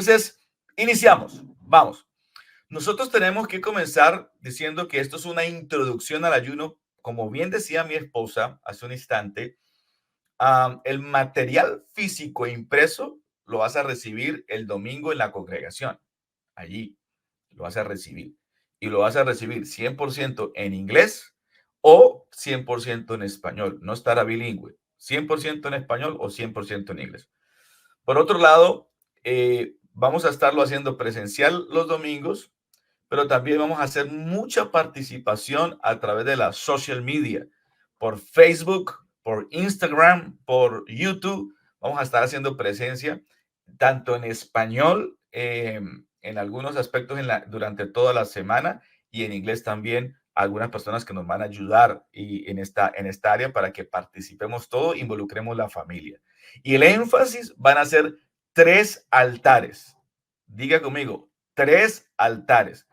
Entonces, iniciamos. Vamos. Nosotros tenemos que comenzar diciendo que esto es una introducción al ayuno. Como bien decía mi esposa hace un instante, el material físico impreso lo vas a recibir el domingo en la congregación. Allí lo vas a recibir. Y lo vas a recibir 100% en inglés o 100% en español. No estará bilingüe. 100% en español o 100% en inglés. Por otro lado, vamos a estarlo haciendo presencial los domingos, pero también vamos a hacer mucha participación a través de la social media, por Facebook, por Instagram, por YouTube. Vamos a estar haciendo presencia tanto en español, en algunos aspectos durante toda la semana, y en inglés también. Algunas personas que nos van a ayudar en esta área para que participemos todo, involucremos la familia. Y el énfasis van a ser 3 altares. Diga conmigo, 3 altares.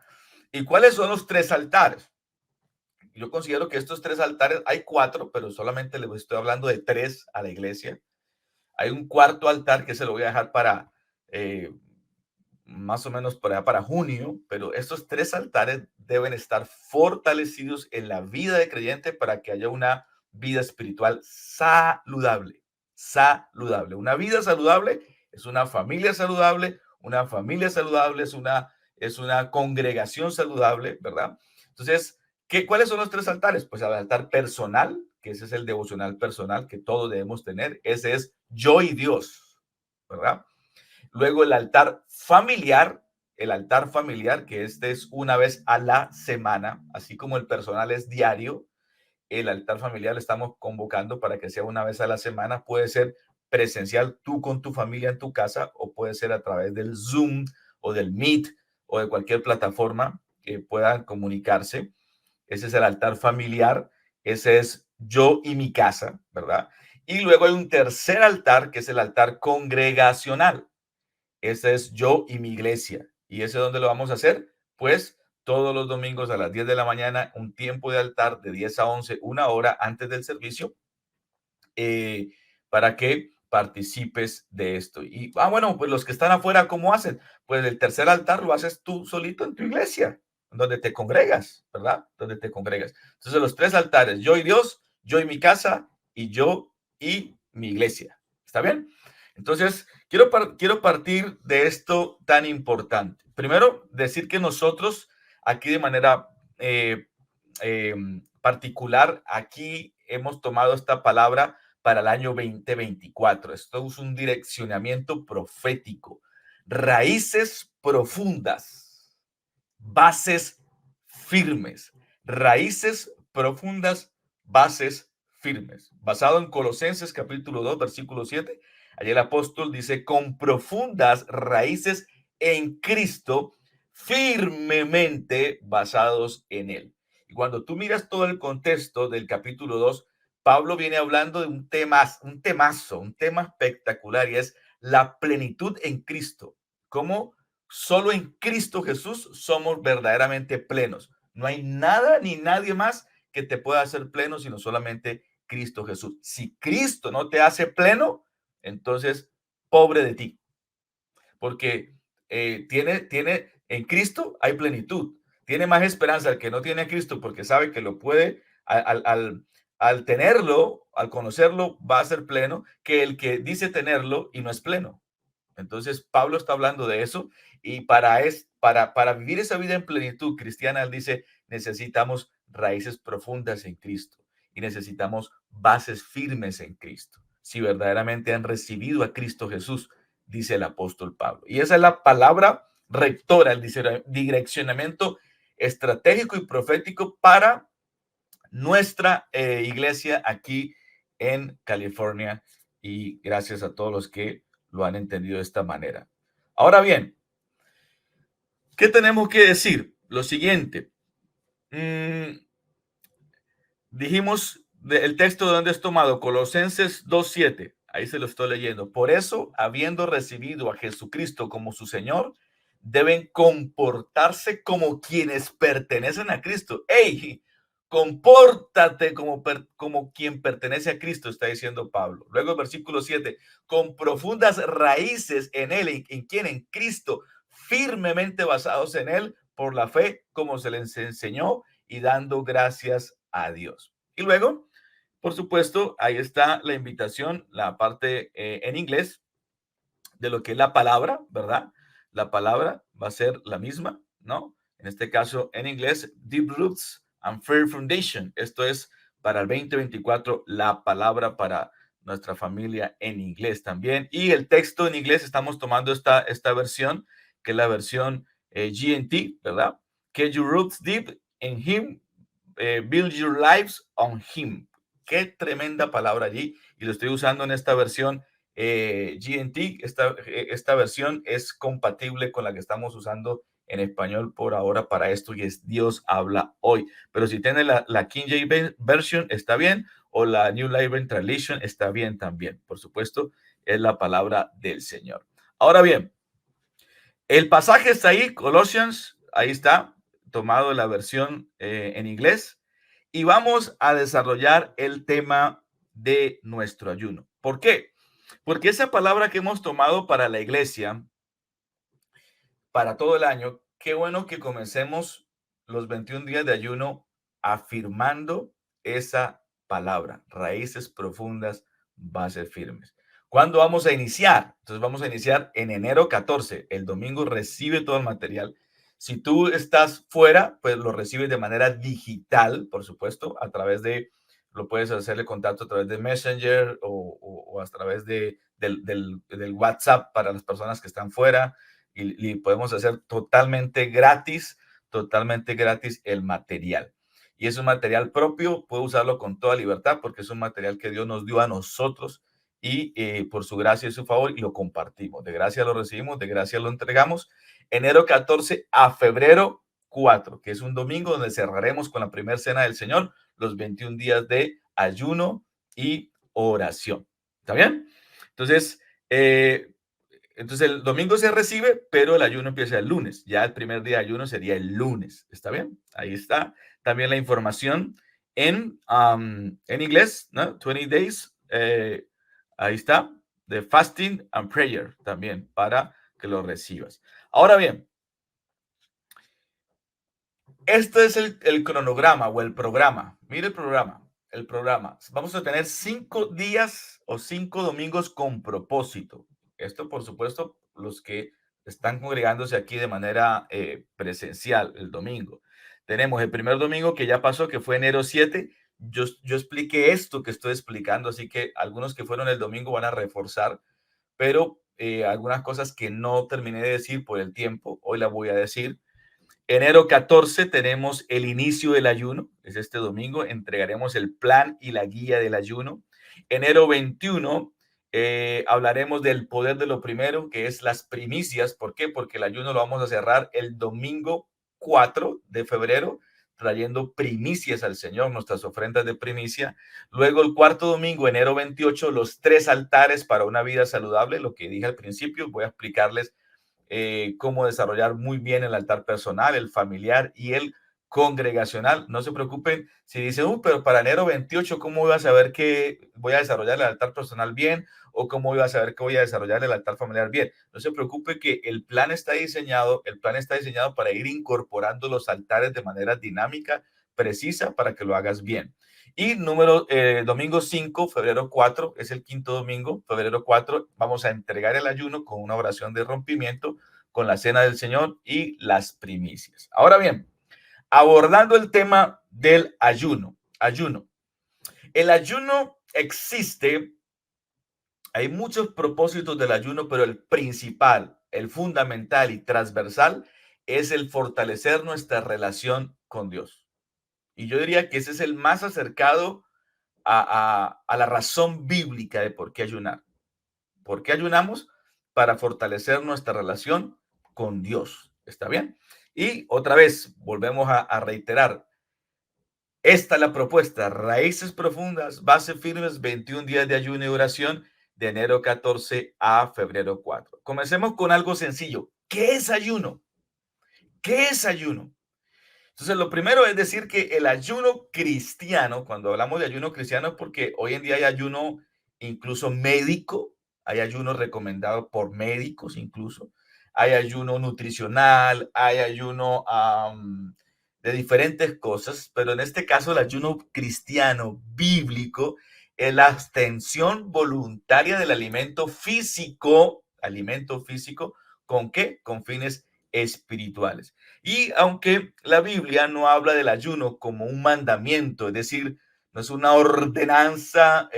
¿Y cuáles son los 3 altares? Yo considero que estos 3 altares, hay 4, pero solamente les estoy hablando de 3 a la iglesia. Hay un cuarto altar que se lo voy a dejar para más o menos para junio, pero estos 3 altares deben estar fortalecidos en la vida de creyente para que haya una vida espiritual saludable. Saludable. Una vida saludable es una familia saludable es una congregación saludable, ¿verdad? Entonces, ¿cuáles son los 3 altares? Pues el altar personal, que ese es el devocional personal que todos debemos tener. Ese es yo y Dios, ¿verdad? Luego el altar familiar, que este es una vez a la semana, así como el personal es diario. El altar familiar le estamos convocando para que sea una vez a la semana. Puede ser presencial, tú con tu familia en tu casa, o puede ser a través del Zoom o del Meet o de cualquier plataforma que puedan comunicarse. Ese es el altar familiar. Ese es yo y mi casa, ¿verdad? Y luego hay un tercer altar, que es el altar congregacional. Ese es yo y mi iglesia. ¿Y ese dónde lo vamos a hacer? Pues todos los domingos a las 10 de la mañana, un tiempo de altar de 10 a 11, una hora antes del servicio, para que participes de esto. Y, bueno, pues los que están afuera, ¿cómo hacen? Pues el tercer altar lo haces tú solito en tu iglesia, donde te congregas, ¿verdad? Donde te congregas. Entonces los 3 altares, yo y Dios, yo y mi casa, y yo y mi iglesia. ¿Está bien? Entonces, quiero partir de esto tan importante. Primero, decir que nosotros aquí de manera particular, aquí hemos tomado esta palabra para el año 2024. Esto es un direccionamiento profético. Raíces profundas, bases firmes. Raíces profundas, bases firmes. Basado en Colosenses capítulo 2, versículo 7. Allí el apóstol dice, con profundas raíces en Cristo, firmemente basados en él. Y cuando tú miras todo el contexto del capítulo 2, Pablo viene hablando de un tema espectacular, y es la plenitud en Cristo. Cómo solo en Cristo Jesús somos verdaderamente plenos. No hay nada ni nadie más que te pueda hacer pleno, sino solamente Cristo Jesús. Si Cristo no te hace pleno, entonces pobre de ti, porque tiene en Cristo hay plenitud. Tiene más esperanza el que no tiene a Cristo, porque sabe que lo puede, al tenerlo, al conocerlo, va a ser pleno, que el que dice tenerlo y no es pleno. Entonces, Pablo está hablando de eso, y para vivir esa vida en plenitud cristiana, él dice, necesitamos raíces profundas en Cristo y necesitamos bases firmes en Cristo. Si verdaderamente han recibido a Cristo Jesús, dice el apóstol Pablo. Y esa es la palabra rectora, el direccionamiento estratégico y profético para nuestra iglesia aquí en California. Y gracias a todos los que lo han entendido de esta manera. Ahora bien, ¿qué tenemos que decir? Lo siguiente. Dijimos el texto de donde es tomado, Colosenses 2:7. Ahí se lo estoy leyendo. Por eso, habiendo recibido a Jesucristo como su Señor, deben comportarse como quienes pertenecen a Cristo. ¡Ey! Compórtate como quien pertenece a Cristo, está diciendo Pablo. Luego el versículo 7, con profundas raíces en él, en quien, en Cristo, firmemente basados en él por la fe, como se les enseñó, y dando gracias a Dios. Y luego, por supuesto, ahí está la invitación, la parte en inglés de lo que es la palabra, ¿verdad? La palabra va a ser la misma, ¿no? En este caso, en inglés, Deep Roots and Fair Foundation. Esto es para el 2024, la palabra para nuestra familia en inglés también. Y el texto en inglés, estamos tomando esta versión, que es la versión GNT, ¿verdad? Get your roots deep in Him, build your lives on Him. Qué tremenda palabra allí. Y lo estoy usando en esta versión GNT. Esta versión es compatible con la que estamos usando en español por ahora para esto, y es Dios habla hoy. Pero si tiene la King James Version, está bien, o la New Living Translation, está bien también. Por supuesto, es la palabra del Señor. Ahora bien, el pasaje está ahí, Colossians, ahí está, tomado la versión en inglés, y vamos a desarrollar el tema de nuestro ayuno. ¿Por qué? Porque esa palabra que hemos tomado para la iglesia, para todo el año, qué bueno que comencemos los 21 días de ayuno afirmando esa palabra, raíces profundas, bases firmes. ¿Cuándo vamos a iniciar? Entonces vamos a iniciar en enero 14. El domingo recibe todo el material. Si tú estás fuera, pues lo recibes de manera digital, por supuesto, a través de, lo puedes hacerle contacto a través de Messenger o a través del WhatsApp para las personas que están fuera, y podemos hacer totalmente gratis el material. Y es un material propio, puedo usarlo con toda libertad porque es un material que Dios nos dio a nosotros y por su gracia y su favor, y lo compartimos. De gracia lo recibimos, de gracia lo entregamos. Enero 14 a febrero 4, que es un domingo donde cerraremos con la primera cena del Señor, los 21 días de ayuno y oración. ¿Está bien? Entonces, el domingo se recibe, pero el ayuno empieza el lunes. Ya el primer día de ayuno sería el lunes. ¿Está bien? Ahí está también la información en inglés, ¿no? 20 days. Ahí está. De fasting and prayer también para que lo recibas. Ahora bien, este es el cronograma o el programa. Mire el programa. El programa. Vamos a tener 5 días o 5 domingos con propósito. Esto, por supuesto, los que están congregándose aquí de manera presencial el domingo. Tenemos el primer domingo que ya pasó, que fue enero 7. Yo expliqué esto que estoy explicando, así que algunos que fueron el domingo van a reforzar, pero algunas cosas que no terminé de decir por el tiempo, hoy las voy a decir. Enero 14 tenemos el inicio del ayuno, es este domingo, entregaremos el plan y la guía del ayuno. Enero 21 hablaremos del poder de lo primero, que es las primicias. ¿Por qué? Porque el ayuno lo vamos a cerrar el domingo 4 de febrero, trayendo primicias al Señor, nuestras ofrendas de primicia. Luego el cuarto domingo, enero 28, los 3 altares para una vida saludable, lo que dije al principio. Voy a explicarles cómo desarrollar muy bien el altar personal, el familiar y el congregacional. No se preocupen si dicen, pero para enero 28, ¿cómo voy a saber que voy a desarrollar el altar personal bien? ¿O cómo voy a saber que voy a desarrollar el altar familiar bien? No se preocupe, que el plan está diseñado para ir incorporando los altares de manera dinámica, precisa, para que lo hagas bien. Y domingo 5, febrero 4, es el quinto domingo, febrero 4, vamos a entregar el ayuno con una oración de rompimiento, con la cena del Señor y las primicias. Ahora bien, abordando el tema del ayuno. El ayuno existe, hay muchos propósitos del ayuno, pero el principal, el fundamental y transversal es el fortalecer nuestra relación con Dios. Y yo diría que ese es el más acercado a la razón bíblica de por qué ayunar. ¿Por qué ayunamos? Para fortalecer nuestra relación con Dios. ¿Está bien? Y otra vez, volvemos a reiterar, esta es la propuesta: raíces profundas, bases firmes, 21 días de ayuno y oración, de enero 14 a febrero 4. Comencemos con algo sencillo. ¿Qué es ayuno? ¿Qué es ayuno? Entonces, lo primero es decir que el ayuno cristiano, cuando hablamos de ayuno cristiano, porque hoy en día hay ayuno incluso médico, hay ayuno recomendado por médicos incluso, hay ayuno nutricional, hay ayuno de diferentes cosas, pero en este caso el ayuno cristiano bíblico es la abstención voluntaria del alimento físico, ¿con qué? Con fines espirituales. Y aunque la Biblia no habla del ayuno como un mandamiento, es decir, no es una ordenanza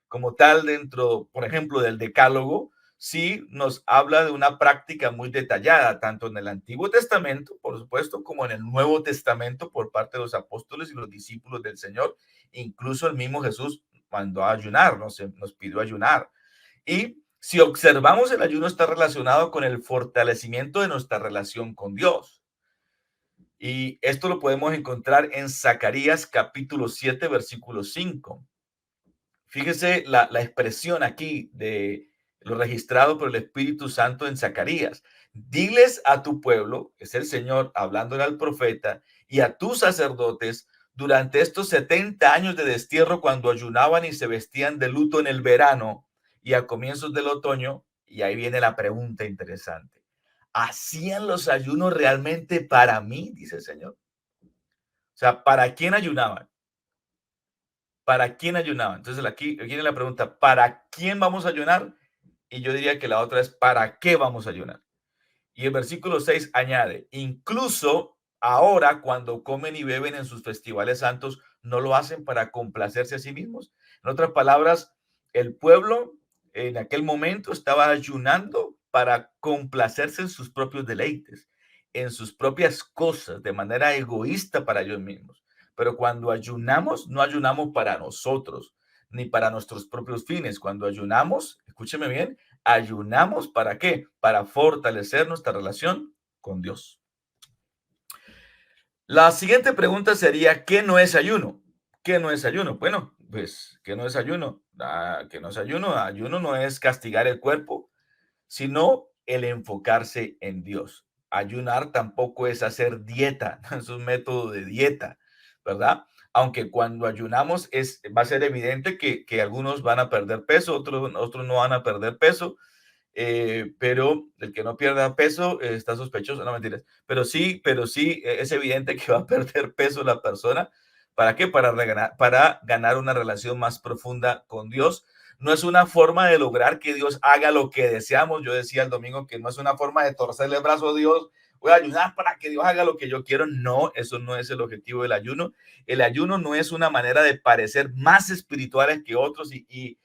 como tal dentro, por ejemplo, del decálogo, sí nos habla de una práctica muy detallada, tanto en el Antiguo Testamento, por supuesto, como en el Nuevo Testamento por parte de los apóstoles y los discípulos del Señor. Incluso el mismo Jesús mandó a ayunar, nos pidió ayunar. Y si observamos, el ayuno está relacionado con el fortalecimiento de nuestra relación con Dios. Y esto lo podemos encontrar en Zacarías capítulo 7, versículo 5. Fíjese la expresión aquí de lo registrado por el Espíritu Santo en Zacarías. Diles a tu pueblo, es el Señor hablándole al profeta, y a tus sacerdotes durante estos 70 años de destierro, cuando ayunaban y se vestían de luto en el verano y a comienzos del otoño. Y ahí viene la pregunta interesante. ¿Hacían los ayunos realmente para mí? Dice el Señor. O sea, ¿para quién ayunaban? ¿Para quién ayunaban? Entonces aquí viene la pregunta, ¿para quién vamos a ayunar? Y yo diría que la otra es, ¿para qué vamos a ayunar? Y el versículo 6 añade, incluso ahora cuando comen y beben en sus festivales santos, no lo hacen para complacerse a sí mismos. En otras palabras, el pueblo en aquel momento estaba ayunando para complacerse en sus propios deleites, en sus propias cosas, de manera egoísta para ellos mismos. Pero cuando ayunamos, no ayunamos para nosotros, ni para nuestros propios fines. Cuando ayunamos, escúcheme bien, ayunamos ¿para qué? Para fortalecer nuestra relación con Dios. La siguiente pregunta sería, ¿qué no es ayuno? ¿Qué no es ayuno? Bueno, pues, ¿qué no es ayuno? ¿Qué no es ayuno? Ayuno no es castigar el cuerpo, sino el enfocarse en Dios. Ayunar tampoco es hacer dieta, no es un método de dieta, ¿verdad? Aunque cuando ayunamos va a ser evidente que algunos van a perder peso, otros no van a perder peso, pero el que no pierda peso está sospechoso, no mentiras, pero sí es evidente que va a perder peso la persona. ¿Para qué? Para ganar una relación más profunda con Dios. No es una forma de lograr que Dios haga lo que deseamos. Yo decía el domingo que no es una forma de torcerle el brazo a Dios. Voy a ayunar para que Dios haga lo que yo quiero. No, eso no es el objetivo del ayuno. El ayuno no es una manera de parecer más espirituales que otros y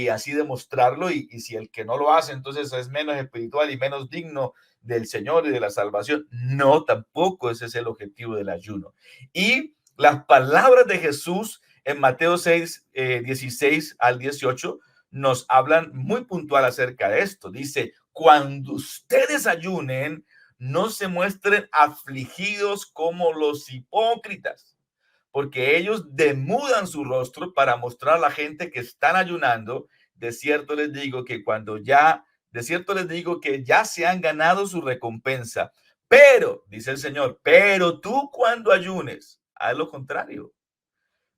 así demostrarlo. Y si el que no lo hace, entonces es menos espiritual y menos digno del Señor y de la salvación. No, tampoco ese es el objetivo del ayuno. Y las palabras de Jesús en Mateo 6, 16 al 18 nos hablan muy puntual acerca de esto. Dice, cuando ustedes ayunen, no se muestren afligidos como los hipócritas, porque ellos demudan su rostro para mostrar a la gente que están ayunando. De cierto les digo que ya se han ganado su recompensa. Pero, dice el Señor, pero tú cuando ayunes, haz lo contrario.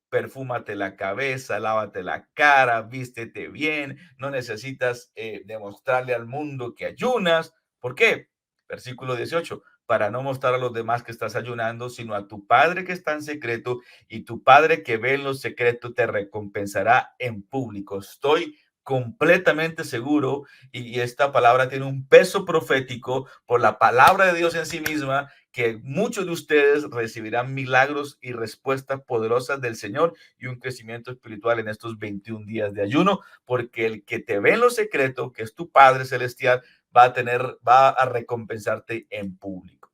Perfúmate la cabeza, lávate la cara, vístete bien, no necesitas demostrarle al mundo que ayunas. ¿Por qué? Versículo 18, para no mostrar a los demás que estás ayunando, sino a tu Padre que está en secreto, y tu Padre que ve en lo secreto te recompensará en público. Estoy completamente seguro, y esta palabra tiene un peso profético por la palabra de Dios en sí misma, que muchos de ustedes recibirán milagros y respuestas poderosas del Señor y un crecimiento espiritual en estos 21 días de ayuno, porque el que te ve en lo secreto, que es tu Padre Celestial, va a recompensarte en público.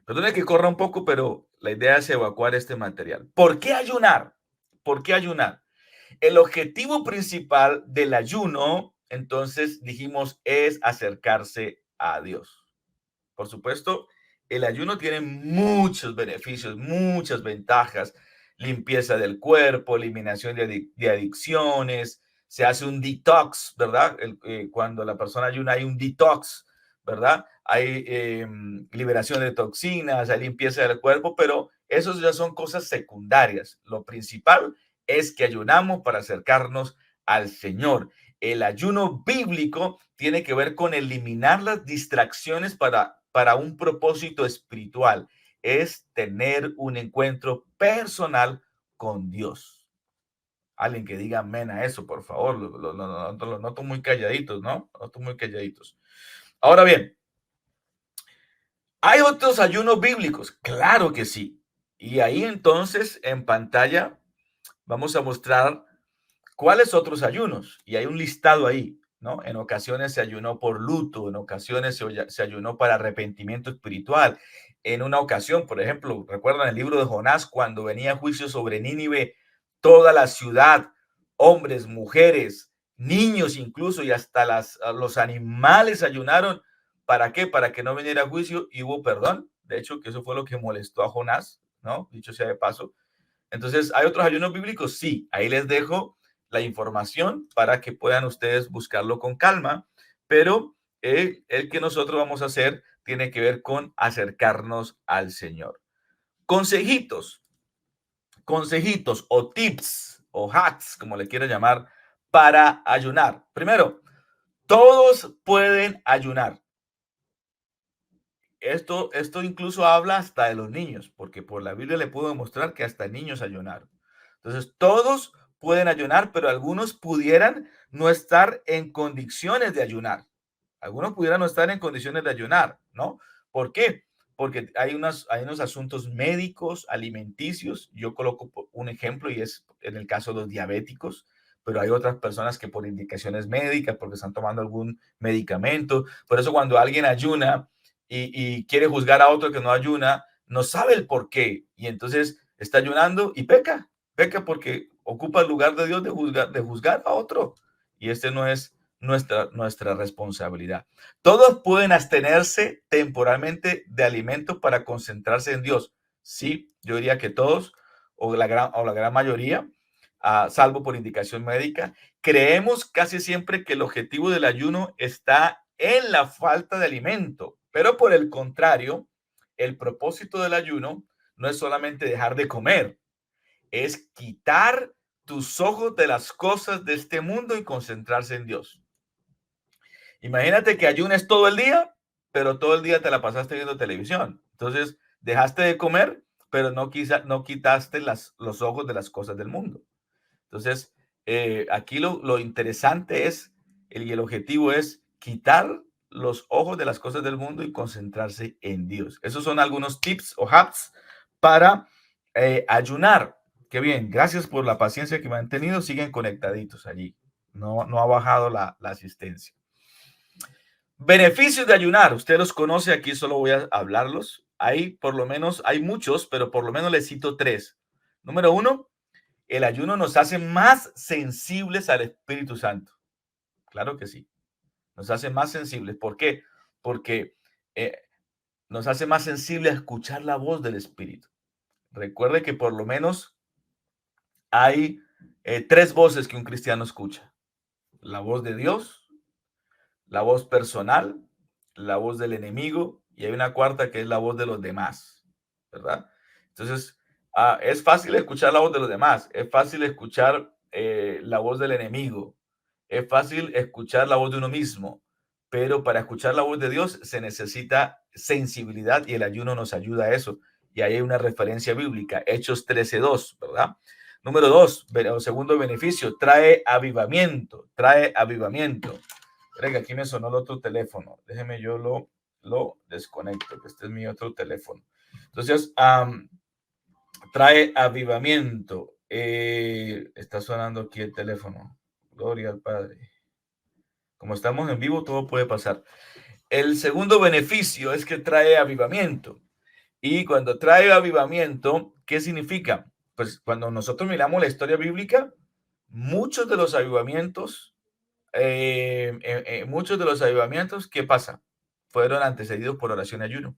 Perdone que corra un poco, pero la idea es evacuar este material. ¿Por qué ayunar? ¿Por qué ayunar? El objetivo principal del ayuno, entonces dijimos, es acercarse a Dios. Por supuesto, el ayuno tiene muchos beneficios, muchas ventajas. Limpieza del cuerpo, eliminación de adicciones, se hace un detox, ¿verdad? Cuando la persona ayuna hay un detox, ¿verdad? Hay liberación de toxinas, hay limpieza del cuerpo, pero esos ya son cosas secundarias. Lo principal es que ayunamos para acercarnos al Señor. El ayuno bíblico tiene que ver con eliminar las distracciones para un propósito espiritual. Es tener un encuentro personal con Dios. Alguien que diga amén a eso, por favor. Lo noto muy calladitos, ¿no? Lo noto muy calladitos. Ahora bien, ¿hay otros ayunos bíblicos? Claro que sí. Y ahí entonces en pantalla vamos a mostrar cuáles otros ayunos. Y hay un listado ahí, ¿no? En ocasiones se ayunó por luto, en ocasiones se ayunó para arrepentimiento espiritual. En una ocasión, por ejemplo, recuerdan el libro de Jonás, cuando venía juicio sobre Nínive, toda la ciudad, hombres, mujeres, niños incluso, y hasta los animales ayunaron. ¿Para qué? Para que no viniera juicio y hubo perdón. De hecho, que eso fue lo que molestó a Jonás, ¿no? Dicho sea de paso. Entonces, ¿hay otros ayunos bíblicos? Sí, ahí les dejo la información para que puedan ustedes buscarlo con calma, pero el que nosotros vamos a hacer tiene que ver con acercarnos al Señor. Consejitos, consejitos o tips o hacks, como le quiero llamar, para ayunar. Primero, todos pueden ayunar. Esto incluso habla hasta de los niños, porque por la Biblia le puedo demostrar que hasta niños ayunaron. Entonces, todos pueden ayunar, pero algunos pudieran no estar en condiciones de ayunar. Algunos pudieran no estar en condiciones de ayunar, ¿no? ¿Por qué? Porque hay unos asuntos médicos, alimenticios. Yo coloco un ejemplo y es en el caso de los diabéticos, pero hay otras personas que por indicaciones médicas, porque están tomando algún medicamento. Por eso cuando alguien ayuna y quiere juzgar a otro que no ayuna, no sabe el por qué y entonces está ayunando y peca porque ocupa el lugar de Dios de juzgar a otro y este no es nuestra responsabilidad. Todos pueden abstenerse temporalmente de alimentos para concentrarse en Dios. Sí, yo diría que todos o la gran mayoría, salvo por indicación médica. Creemos casi siempre que el objetivo del ayuno está en la falta de alimento, pero por el contrario, el propósito del ayuno no es solamente dejar de comer, es quitar tus ojos de las cosas de este mundo y concentrarse en Dios. Imagínate que ayunes todo el día, pero todo el día te la pasaste viendo televisión. Entonces, dejaste de comer, pero no quitaste los ojos de las cosas del mundo. Entonces, aquí lo interesante es, y el objetivo es quitar los ojos de las cosas del mundo y concentrarse en Dios. Esos son algunos tips o hacks para ayunar. Qué bien, gracias por la paciencia que me han tenido. Siguen conectaditos allí. No ha bajado la asistencia. Beneficios de ayunar. Usted los conoce, aquí solo voy a hablarlos. Hay muchos, pero por lo menos les cito tres. Número uno, el ayuno nos hace más sensibles al Espíritu Santo. Claro que sí, nos hace más sensibles. ¿Por qué? Porque nos hace más sensibles a escuchar la voz del Espíritu. Recuerde que por lo menos hay tres voces que un cristiano escucha. La voz de Dios, la voz personal, la voz del enemigo y hay una cuarta que es la voz de los demás, ¿verdad? Entonces, es fácil escuchar la voz de los demás, es fácil escuchar la voz del enemigo, es fácil escuchar la voz de uno mismo, pero para escuchar la voz de Dios se necesita sensibilidad y el ayuno nos ayuda a eso. Y ahí hay una referencia bíblica, Hechos 13:2, ¿verdad? Número dos, segundo beneficio, trae avivamiento, trae avivamiento. Venga, aquí me sonó el otro teléfono. Déjeme, yo lo desconecto, que este es mi otro teléfono. Entonces, trae avivamiento. Está sonando aquí el teléfono. Gloria al Padre. Como estamos en vivo, todo puede pasar. El segundo beneficio es que trae avivamiento. Y cuando trae avivamiento, ¿qué significa? Pues cuando nosotros miramos la historia bíblica, muchos de los avivamientos muchos de los avivamientos, ¿qué pasa? Fueron antecedidos por oración y ayuno.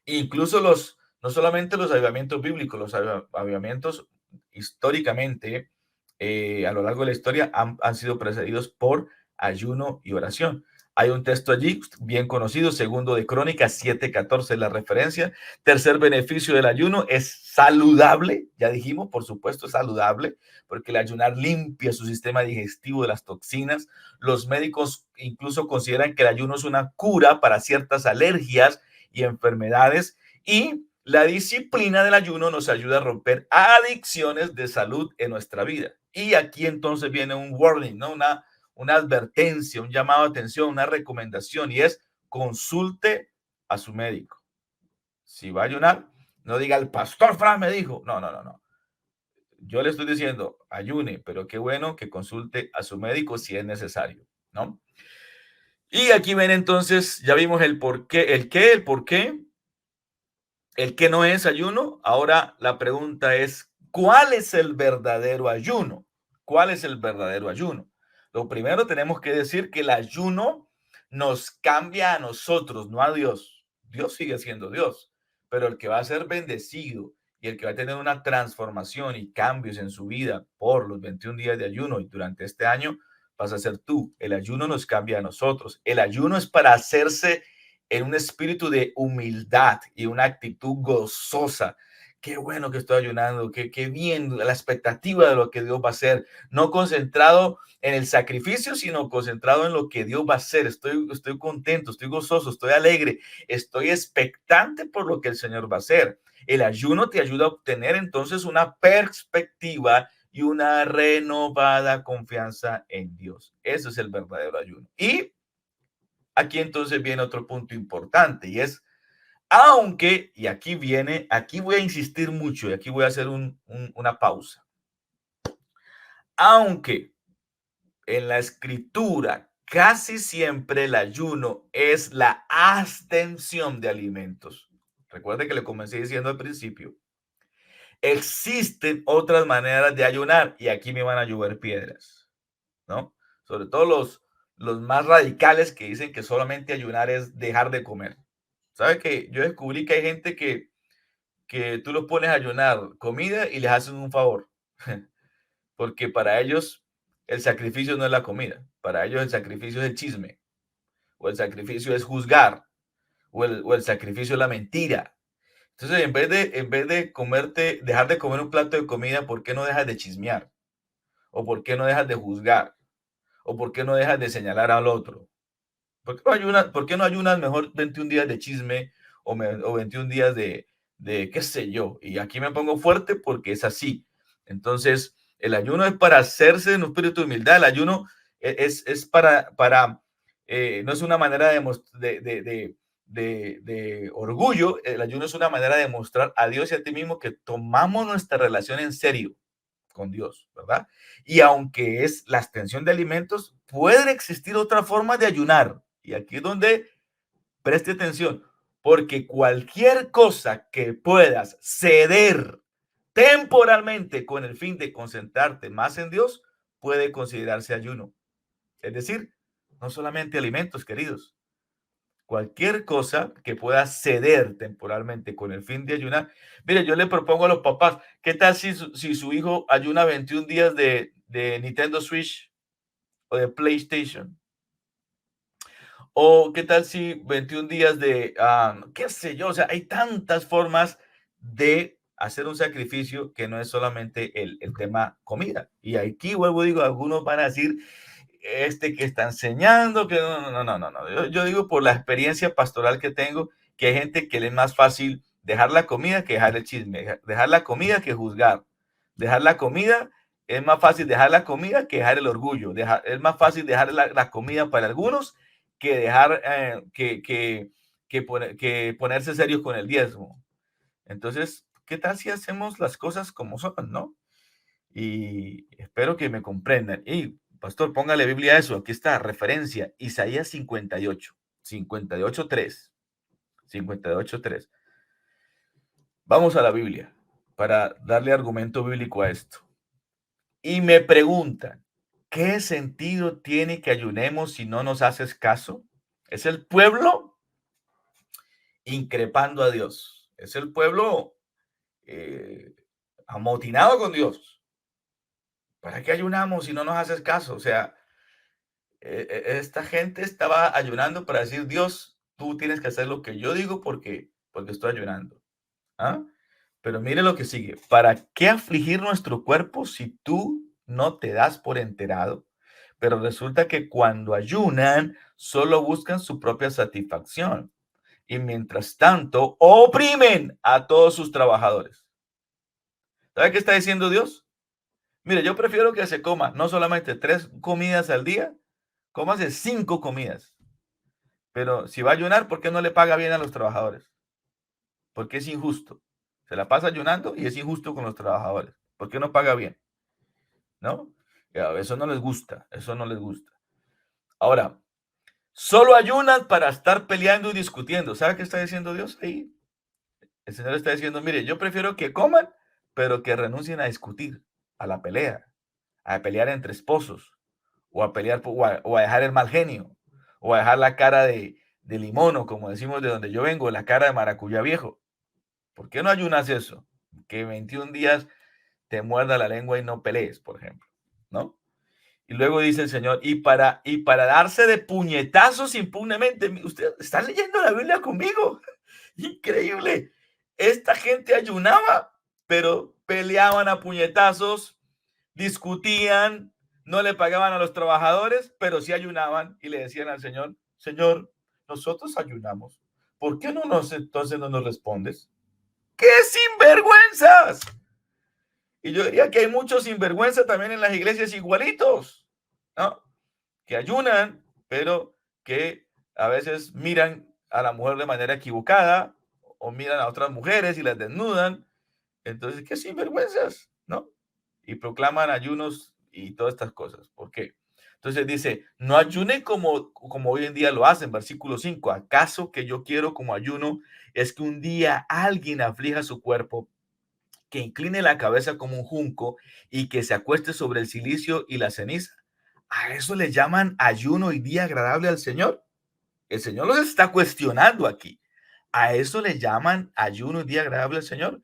Incluso no solamente los avivamientos bíblicos, los avivamientos históricamente, a lo largo de la historia, han sido precedidos por ayuno y oración. Hay un texto allí bien conocido, segundo de Crónicas 7:14, la referencia. Tercer beneficio del ayuno es saludable, ya dijimos, por supuesto, es saludable, porque el ayunar limpia su sistema digestivo de las toxinas. Los médicos incluso consideran que el ayuno es una cura para ciertas alergias y enfermedades, y la disciplina del ayuno nos ayuda a romper adicciones de salud en nuestra vida. Y aquí entonces viene un warning, ¿no? Una advertencia, un llamado de atención, una recomendación, y es consulte a su médico. Si va a ayunar, no diga el pastor Fran me dijo. No, no, no, no. Yo le estoy diciendo, ayune, pero qué bueno que consulte a su médico si es necesario, ¿no? Y aquí ven entonces, ya vimos el por qué, el por qué, el que no es ayuno. Ahora la pregunta es, ¿cuál es el verdadero ayuno? ¿Cuál es el verdadero ayuno? Lo primero tenemos que decir que el ayuno nos cambia a nosotros, no a Dios. Dios sigue siendo Dios, pero el que va a ser bendecido y el que va a tener una transformación y cambios en su vida por los 21 días de ayuno y durante este año, vas a ser tú. El ayuno nos cambia a nosotros. El ayuno es para hacerse en un espíritu de humildad y una actitud gozosa. Qué bueno que estoy ayunando, qué bien, la expectativa de lo que Dios va a hacer, no concentrado en el sacrificio, sino concentrado en lo que Dios va a hacer. Estoy contento, estoy gozoso, estoy alegre, estoy expectante por lo que el Señor va a hacer. El ayuno te ayuda a obtener entonces una perspectiva y una renovada confianza en Dios. Eso es el verdadero ayuno. Y aquí entonces viene otro punto importante, y es, aunque, y aquí viene, aquí voy a insistir mucho y aquí voy a hacer una pausa, aunque en la escritura casi siempre el ayuno es la abstención de alimentos. Recuerde que le comencé diciendo al principio, existen otras maneras de ayunar y aquí me van a llover piedras, ¿no? Sobre todo los más radicales que dicen que solamente ayunar es dejar de comer. ¿Sabes que yo descubrí que hay gente que tú los pones a ayunar comida y les haces un favor? Porque para ellos el sacrificio no es la comida, para ellos el sacrificio es el chisme, o el sacrificio es juzgar, o el sacrificio es la mentira. Entonces, en vez de comerte, dejar de comer un plato de comida, ¿por qué no dejas de chismear? ¿O por qué no dejas de juzgar? ¿O por qué no dejas de señalar al otro? ¿Por qué no ayunas mejor 21 días de chisme o 21 días de qué sé yo? Y aquí me pongo fuerte porque es así. Entonces, el ayuno es para hacerse en un espíritu de humildad. El ayuno es no es una manera de orgullo. El ayuno es una manera de mostrar a Dios y a ti mismo que tomamos nuestra relación en serio con Dios, ¿verdad? Y aunque es la abstención de alimentos, puede existir otra forma de ayunar. Y aquí es donde preste atención, porque cualquier cosa que puedas ceder temporalmente con el fin de concentrarte más en Dios, puede considerarse ayuno. Es decir, no solamente alimentos, queridos, cualquier cosa que pueda ceder temporalmente con el fin de ayunar. Mire, yo le propongo a los papás, ¿qué tal si su hijo ayuna 21 días de Nintendo Switch o de PlayStation? ¿O qué tal si 21 días qué sé yo? O sea, hay tantas formas de hacer un sacrificio que no es solamente el tema comida. Y aquí vuelvo, digo, algunos van a decir, que está enseñando, que no, no, no, no, no. Yo digo por la experiencia pastoral que tengo, que hay gente que le es más fácil dejar la comida que dejar el chisme, dejar la comida que juzgar, dejar la comida, es más fácil dejar la comida que dejar el orgullo, es más fácil dejar la comida para algunos que dejar, que ponerse serios con el diezmo. Entonces, ¿qué tal si hacemos las cosas como son, no? Y espero que me comprendan. Y, pastor, póngale Biblia a eso. Aquí está, referencia, Isaías 58, 58:3, 58:3. Vamos a la Biblia para darle argumento bíblico a esto. Y me preguntan, ¿qué sentido tiene que ayunemos si no nos haces caso? Es el pueblo increpando a Dios. Es el pueblo eh, amotinado con Dios. ¿Para qué ayunamos si no nos haces caso? O sea, esta gente estaba ayunando para decir, Dios, tú tienes que hacer lo que yo digo porque estoy ayunando. ¿Ah? Pero mire lo que sigue. ¿Para qué afligir nuestro cuerpo si tú no te das por enterado? Pero resulta que cuando ayunan, solo buscan su propia satisfacción y mientras tanto oprimen a todos sus trabajadores. ¿Sabe qué está diciendo Dios? Mire, yo prefiero que se coma no solamente 3 comidas al día, cómase 5 comidas. Pero si va a ayunar, ¿por qué no le paga bien a los trabajadores? Porque es injusto. Se la pasa ayunando y es injusto con los trabajadores. ¿Por qué no paga bien? ¿No? Ya, eso no les gusta, eso no les gusta. Ahora, solo ayunan para estar peleando y discutiendo. ¿Sabe qué está diciendo Dios ahí? El Señor está diciendo, mire, yo prefiero que coman, pero que renuncien a discutir, a la pelea, a pelear entre esposos, o a pelear o a dejar el mal genio, o a dejar la cara de limón, o como decimos de donde yo vengo, la cara de maracuyá viejo. ¿Por qué no ayunas eso? Que 21 días te muerda la lengua y no pelees, por ejemplo, ¿no? Y luego dice el Señor, y para darse de puñetazos impunemente. Usted está leyendo la Biblia conmigo. Increíble. Esta gente ayunaba, pero peleaban a puñetazos, discutían, no le pagaban a los trabajadores, pero sí ayunaban y le decían al Señor, Señor, nosotros ayunamos. ¿Por qué entonces no nos respondes? ¡Qué sinvergüenzas! Y yo diría que hay muchos sinvergüenza también en las iglesias igualitos, ¿no? Que ayunan, pero que a veces miran a la mujer de manera equivocada o miran a otras mujeres y las desnudan. Entonces, qué sinvergüenzas, ¿no? Y proclaman ayunos y todas estas cosas. ¿Por qué? Entonces dice, no ayune como hoy en día lo hacen, versículo 5. ¿Acaso que yo quiero como ayuno es que un día alguien aflija su cuerpo, que incline la cabeza como un junco y que se acueste sobre el silicio y la ceniza? ¿A eso le llaman ayuno y día agradable al Señor? El Señor los está cuestionando aquí. ¿A eso le llaman ayuno y día agradable al Señor?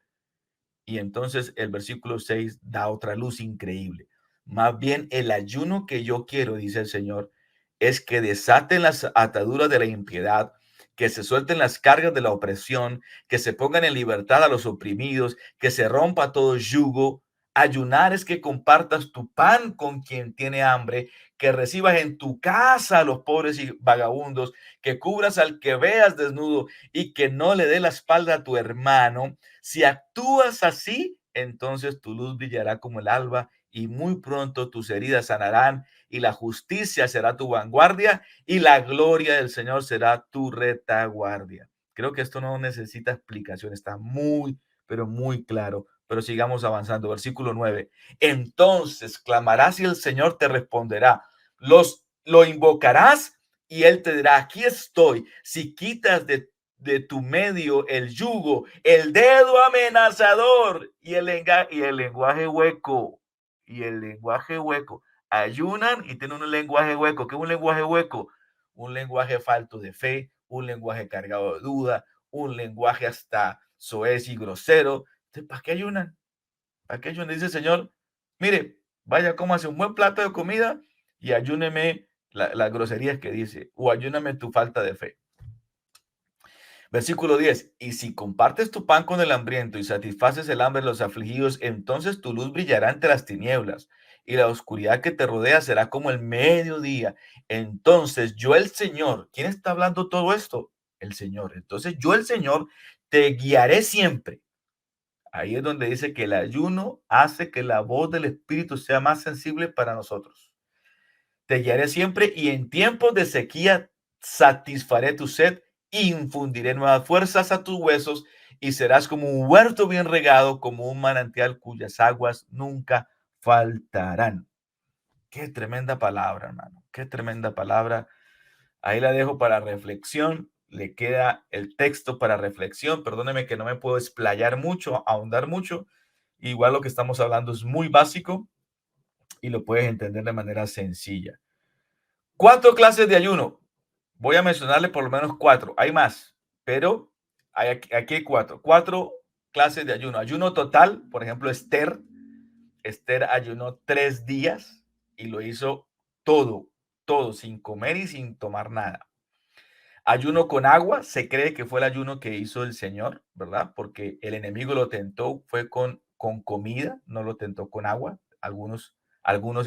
Y entonces el versículo 6 da otra luz increíble. Más bien el ayuno que yo quiero, dice el Señor, es que desaten las ataduras de la impiedad, que se suelten las cargas de la opresión, que se pongan en libertad a los oprimidos, que se rompa todo yugo. Ayunar es que compartas tu pan con quien tiene hambre, que recibas en tu casa a los pobres y vagabundos, que cubras al que veas desnudo y que no le dé la espalda a tu hermano. Si actúas así, entonces tu luz brillará como el alba y muy pronto tus heridas sanarán y la justicia será tu vanguardia y la gloria del Señor será tu retaguardia. Creo que esto no necesita explicación, está muy, pero muy claro. Pero sigamos avanzando. Versículo 9. Entonces clamarás y el Señor te responderá. Lo invocarás y él te dirá, aquí estoy. Si quitas de tu medio el yugo, el dedo amenazador y el lenguaje hueco. Y el lenguaje hueco. Ayunan y tienen un lenguaje hueco. ¿Qué es un lenguaje hueco? Un lenguaje falto de fe, un lenguaje cargado de duda, un lenguaje hasta soez y grosero. Entonces, ¿para qué ayunan? ¿Para qué ayunan? Dice el Señor, mire, vaya, cómase un buen plato de comida y ayúneme las groserías que dice, o ayúname tu falta de fe. Versículo 10. Y si compartes tu pan con el hambriento y satisfaces el hambre de los afligidos, entonces tu luz brillará entre las tinieblas y la oscuridad que te rodea será como el mediodía. Entonces yo el Señor, ¿quién está hablando todo esto? El Señor. Entonces yo el Señor te guiaré siempre. Ahí es donde dice que el ayuno hace que la voz del Espíritu sea más sensible para nosotros. Te guiaré siempre y en tiempos de sequía satisfaré tu sed, infundiré nuevas fuerzas a tus huesos y serás como un huerto bien regado, como un manantial cuyas aguas nunca faltarán. Qué tremenda palabra, hermano. Qué tremenda palabra. Ahí la dejo para reflexión. Le queda el texto para reflexión. Perdóneme que no me puedo explayar mucho, ahondar mucho. Igual lo que estamos hablando es muy básico y lo puedes entender de manera sencilla. 4 clases de ayuno. Voy a mencionarle por lo menos 4. Hay más, pero aquí hay 4. 4 clases de ayuno. Ayuno total, por ejemplo, Esther. Esther ayunó 3 días y lo hizo todo. todo, sin comer y sin tomar nada. Ayuno con agua, se cree que fue el ayuno que hizo el Señor, ¿verdad? Porque el enemigo lo tentó, fue con comida, no lo tentó con agua. Algunos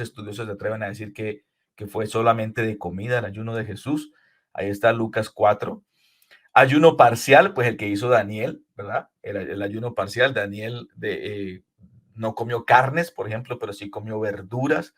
estudiosos se atreven a decir que fue solamente de comida el ayuno de Jesús. Ahí está Lucas 4. Ayuno parcial, pues el que hizo Daniel, ¿verdad? El ayuno parcial, Daniel no comió carnes, por ejemplo, pero sí comió verduras,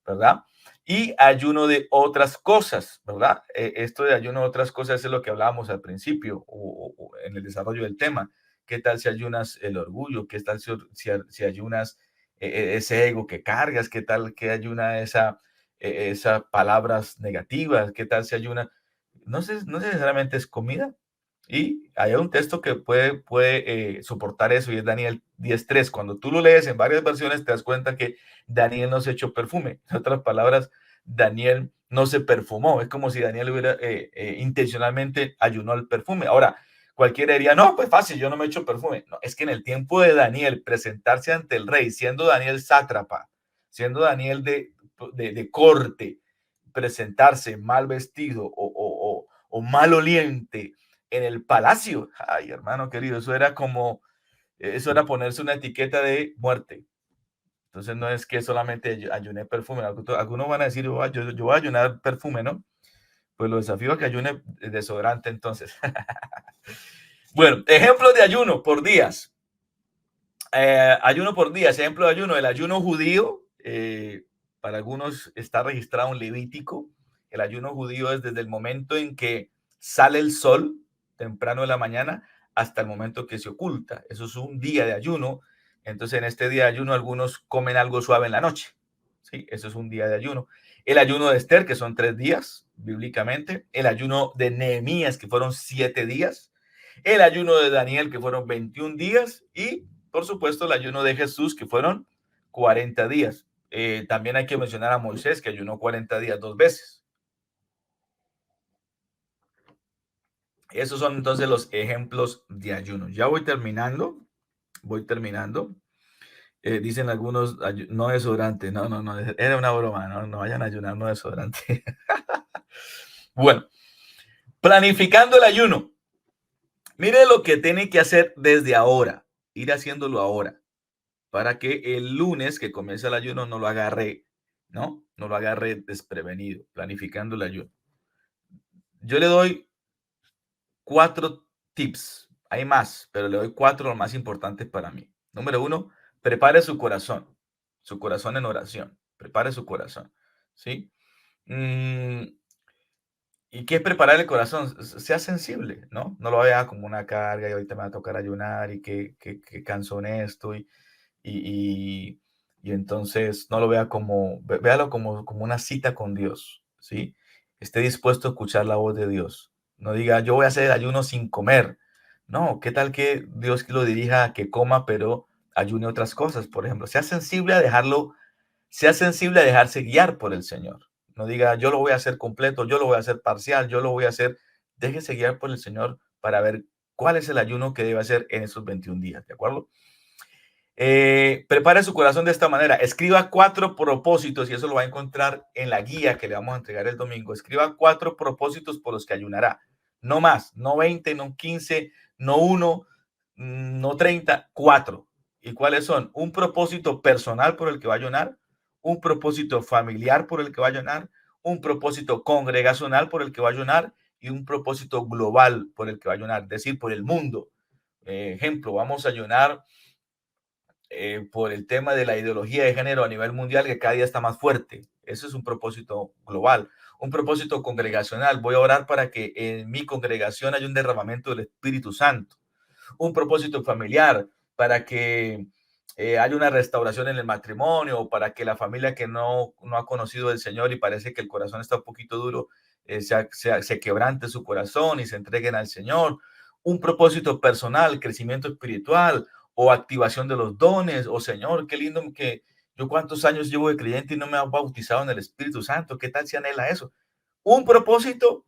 ¿verdad? Y ayuno de otras cosas, ¿verdad? Esto de ayuno de otras cosas es lo que hablábamos al principio o en el desarrollo del tema. ¿Qué tal si ayunas el orgullo? ¿Qué tal si ayunas ese ego que cargas? ¿Qué tal que ayuna esas palabras negativas? ¿Qué tal si ayuna? No necesariamente es comida. Y hay un texto que puede soportar eso y es Daniel 10:3. Cuando tú lo lees en varias versiones te das cuenta que Daniel no se echó perfume. En otras palabras, Daniel no se perfumó. Es como si Daniel hubiera intencionalmente ayunó el perfume. Ahora, cualquiera diría, no, pues fácil, yo no me echo perfume. No, es que en el tiempo de Daniel presentarse ante el rey, siendo Daniel sátrapa, siendo Daniel de corte, presentarse mal vestido o maloliente en el palacio. Ay, hermano querido, eso era ponerse una etiqueta de muerte. Entonces no es que solamente ayuné perfume. Algunos van a decir, yo voy a ayunar perfume, ¿no? Pues lo desafío a que ayune desodorante entonces. Bueno, ejemplos de ayuno por días. Ayuno por días, ejemplo de ayuno. El ayuno judío, para algunos está registrado en Levítico. El ayuno judío es desde el momento en que sale el sol, temprano de la mañana, hasta el momento que se oculta. Eso es un día de ayuno. Entonces, en este día de ayuno, algunos comen algo suave en la noche. Sí, eso es un día de ayuno. El ayuno de Esther, que son 3 días, bíblicamente. El ayuno de Nehemías, que fueron 7 días. El ayuno de Daniel, que fueron 21 días. Y por supuesto, el ayuno de Jesús, que fueron 40 días. También hay que mencionar a Moisés, que ayunó 40 días 2 veces. Esos son entonces los ejemplos de ayuno. Ya voy terminando. Voy terminando. Dicen algunos, no desodorante. No, no, no. Era una broma. No, no vayan a ayunar, no desodorante. Bueno, planificando el ayuno. Mire lo que tiene que hacer desde ahora. Ir haciéndolo ahora, para que el lunes que comienza el ayuno no lo agarre, ¿no? No lo agarre desprevenido, planificando el ayuno. Yo le doy 4 tips. Hay más, pero le doy 4 los más importantes para mí. Número 1, prepare su corazón en oración. Prepare su corazón, ¿sí? Mm, ¿Y qué es preparar el corazón? Sea sensible, ¿no? No lo vea como una carga y ahorita me va a tocar ayunar y qué cansón esto y, y entonces no lo vea véalo como una cita con Dios, ¿sí? Esté dispuesto a escuchar la voz de Dios. No diga, yo voy a hacer el ayuno sin comer. No, ¿qué tal que Dios lo dirija a que coma, pero ayune otras cosas? Por ejemplo, sea sensible a dejarse guiar por el Señor. No diga, yo lo voy a hacer completo, yo lo voy a hacer parcial, yo lo voy a hacer. Déjese guiar por el Señor para ver cuál es el ayuno que debe hacer en esos 21 días, ¿de acuerdo? Prepare su corazón de esta manera. Escriba 4 propósitos y eso lo va a encontrar en la guía que le vamos a entregar el domingo. Escriba 4 propósitos por los que ayunará. No más, no 20, no 15, no 1, no 30, 4. ¿Y cuáles son? Un propósito personal por el que va a ayunar, un propósito familiar por el que va a ayunar, un propósito congregacional por el que va a ayunar y un propósito global por el que va a ayunar, es decir, por el mundo. Ejemplo, vamos a ayunar por el tema de la ideología de género a nivel mundial que cada día está más fuerte. Eso es un propósito global. Un propósito congregacional. Voy a orar para que en mi congregación haya un derramamiento del Espíritu Santo. Un propósito familiar para que haya una restauración en el matrimonio o para que la familia que no ha conocido del Señor y parece que el corazón está un poquito duro, se quebrante su corazón y se entreguen al Señor. Un propósito personal, crecimiento espiritual, o activación de los dones, o Señor, qué lindo que yo cuántos años llevo de creyente y no me han bautizado en el Espíritu Santo, ¿qué tal si anhela eso? Un propósito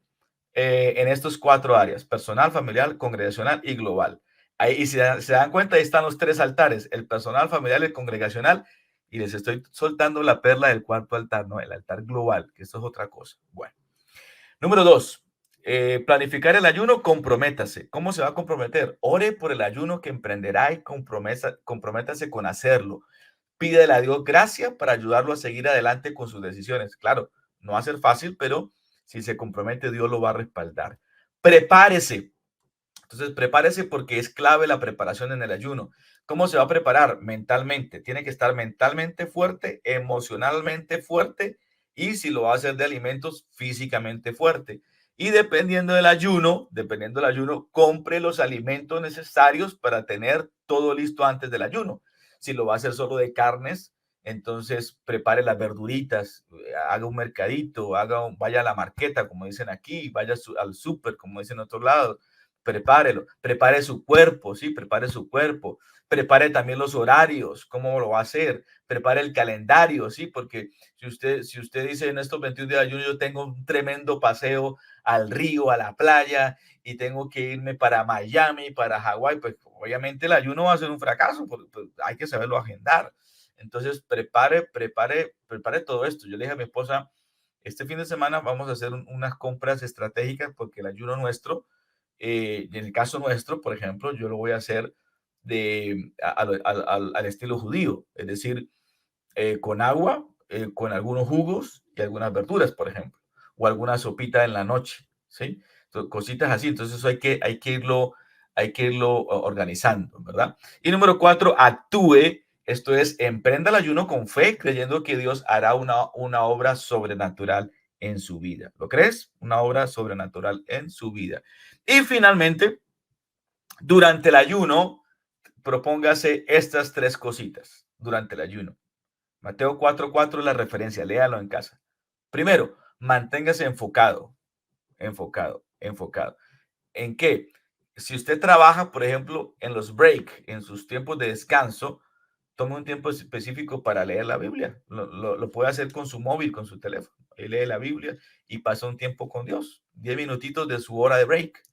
en estos 4 áreas, personal, familiar, congregacional y global. Ahí, y si se dan cuenta, ahí están los 3 altares, el personal, familiar y el congregacional, y les estoy soltando la perla del cuarto altar, no, el altar global, que eso es otra cosa. Bueno, número 2, planificar el ayuno, comprométase. ¿Cómo se va a comprometer? Ore por el ayuno que emprenderá y comprométase con hacerlo. Pídele a Dios gracia para ayudarlo a seguir adelante con sus decisiones. Claro, no va a ser fácil, pero si se compromete, Dios lo va a respaldar. Prepárese. Entonces, prepárese porque es clave la preparación en el ayuno. ¿Cómo se va a preparar? Mentalmente. Tiene que estar mentalmente fuerte, emocionalmente fuerte y si lo va a hacer de alimentos, físicamente fuerte. Y dependiendo del ayuno, compre los alimentos necesarios para tener todo listo antes del ayuno. Si lo va a hacer solo de carnes, entonces prepare las verduritas, haga un mercadito, vaya a la marqueta, como dicen aquí, vaya al súper, como dicen en otros lados, prepárelo, prepare su cuerpo, sí, prepare su cuerpo, prepare también los horarios, cómo lo va a hacer, prepare el calendario, sí, porque si usted dice en estos 21 días de ayuno yo tengo un tremendo paseo al río, a la playa y tengo que irme para Miami, para Hawái, pues obviamente el ayuno va a ser un fracaso, porque pues, hay que saberlo agendar. Entonces, prepare todo esto. Yo le dije a mi esposa, este fin de semana vamos a hacer unas compras estratégicas porque el ayuno nuestro, en el caso nuestro, por ejemplo, yo lo voy a hacer al estilo judío, es decir, con agua, con algunos jugos y algunas verduras, por ejemplo, o alguna sopita en la noche, ¿sí? Entonces, cositas así, entonces eso hay que irlo organizando, ¿verdad? Y número 4, actúe, esto es, emprenda el ayuno con fe, creyendo que Dios hará una obra sobrenatural en su vida. ¿Lo crees? Una obra sobrenatural en su vida. Y finalmente, durante el ayuno, propóngase estas tres cositas durante el ayuno. Mateo 4:4 es la referencia, léalo en casa. Primero, manténgase enfocado, enfocado, enfocado. ¿En qué? Si usted trabaja, por ejemplo, en los break, en sus tiempos de descanso, tome un tiempo específico para leer la Biblia. Lo puede hacer con su móvil, con su teléfono. Ahí lee la Biblia y pasa un tiempo con Dios. 10 minutitos de su hora de break.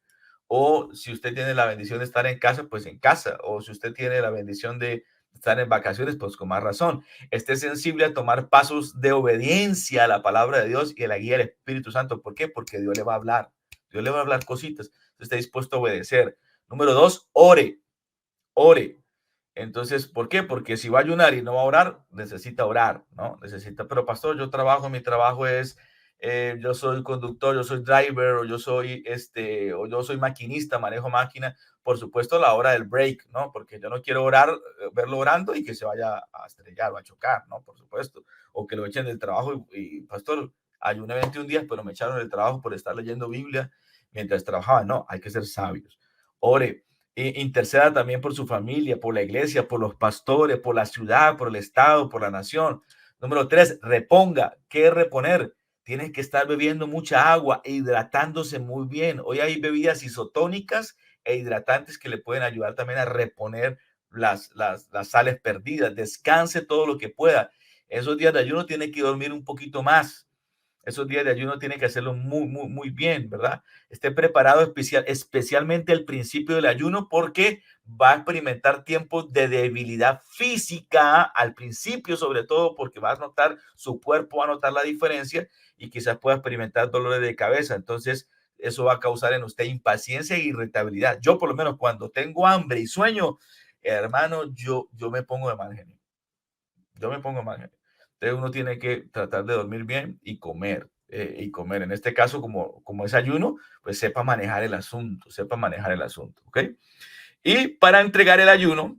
O si usted tiene la bendición de estar en casa, pues en casa. O si usted tiene la bendición de estar en vacaciones, pues con más razón. Esté sensible a tomar pasos de obediencia a la palabra de Dios y a la guía del Espíritu Santo. ¿Por qué? Porque Dios le va a hablar. Dios le va a hablar cositas. Esté dispuesto a obedecer. Número 2, ore. Ore. Entonces, ¿por qué? Porque si va a ayunar y no va a orar, necesita orar, ¿no? Necesita, pero pastor, yo trabajo, mi trabajo es, yo soy conductor, yo soy driver, o yo soy maquinista, manejo máquina. Por supuesto, la hora del break, ¿no? Porque yo no quiero orar, verlo orando y que se vaya a estrellar o a chocar, ¿no? Por supuesto. O que lo echen del trabajo pastor, ayuné 21 días, pero me echaron del trabajo por estar leyendo Biblia mientras trabajaba. No, hay que ser sabios. Ore, interceda también por su familia, por la iglesia, por los pastores, por la ciudad, por el estado, por la nación. Número 3, reponga. ¿Qué reponer? Tienes que estar bebiendo mucha agua e hidratándose muy bien. Hoy hay bebidas isotónicas e hidratantes que le pueden ayudar también a reponer las sales perdidas. Descanse todo lo que pueda. Esos días de ayuno tiene que dormir un poquito más. Esos días de ayuno tiene que hacerlo muy, muy, muy bien, ¿verdad? Esté preparado especialmente al principio del ayuno porque va a experimentar tiempos de debilidad física al principio, sobre todo porque va a notar, su cuerpo va a notar la diferencia y quizás pueda experimentar dolores de cabeza. Entonces, eso va a causar en usted impaciencia e irritabilidad. Yo, por lo menos, cuando tengo hambre y sueño, hermano, yo me pongo de mal genio. Yo me pongo mal. Entonces uno tiene que tratar de dormir bien y comer. Y comer. En este caso, como es ayuno, pues sepa manejar el asunto, sepa manejar el asunto, ¿ok? Y para entregar el ayuno,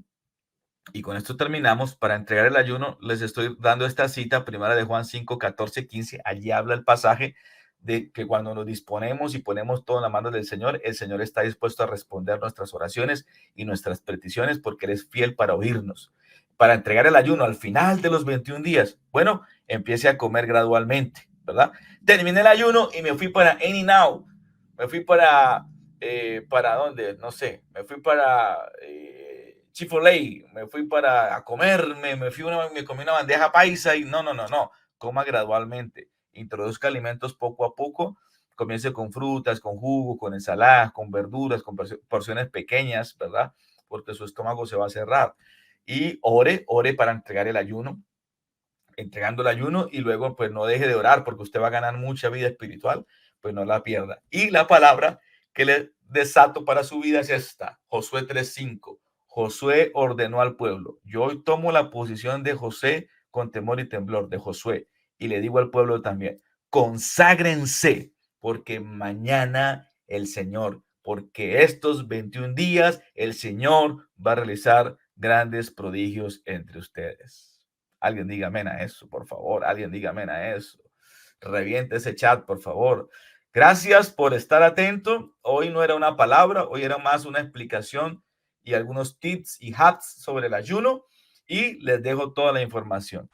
y con esto terminamos, para entregar el ayuno, les estoy dando esta cita, primera de Juan 5, 14, 15. Allí habla el pasaje de que cuando nos disponemos y ponemos todo en la mano del Señor, el Señor está dispuesto a responder nuestras oraciones y nuestras peticiones porque Él es fiel para oírnos. Para entregar el ayuno al final de los 21 días, bueno, empiece a comer gradualmente, ¿verdad? Terminé el ayuno y me fui para Any Now. Me fui ¿para dónde? No sé. Me fui para Chick-fil-A, me fui para a comerme, me comí una bandeja paisa y no, no, no, no. Coma gradualmente. Introduzca alimentos poco a poco. Comience con frutas, con jugo, con ensaladas, con verduras, con porciones pequeñas, ¿verdad? Porque su estómago se va a cerrar. Y ore para entregar el ayuno. entregando el ayuno y luego pues no deje de orar porque usted va a ganar mucha vida espiritual, pues no la pierda. Y la palabra que le desato para su vida es esta, Josué 3:5. Josué ordenó al pueblo. Yo hoy tomo la posición de José con temor y temblor, de Josué, y le digo al pueblo también, conságrense, porque mañana el Señor, porque estos 21 días el Señor va a realizar grandes prodigios entre ustedes. Alguien diga amén a eso, por favor. Alguien diga amén a eso. Reviente ese chat, por favor. Gracias por estar atento. Hoy no era una palabra, hoy era más una explicación y algunos tips y hacks sobre el ayuno y les dejo toda la información.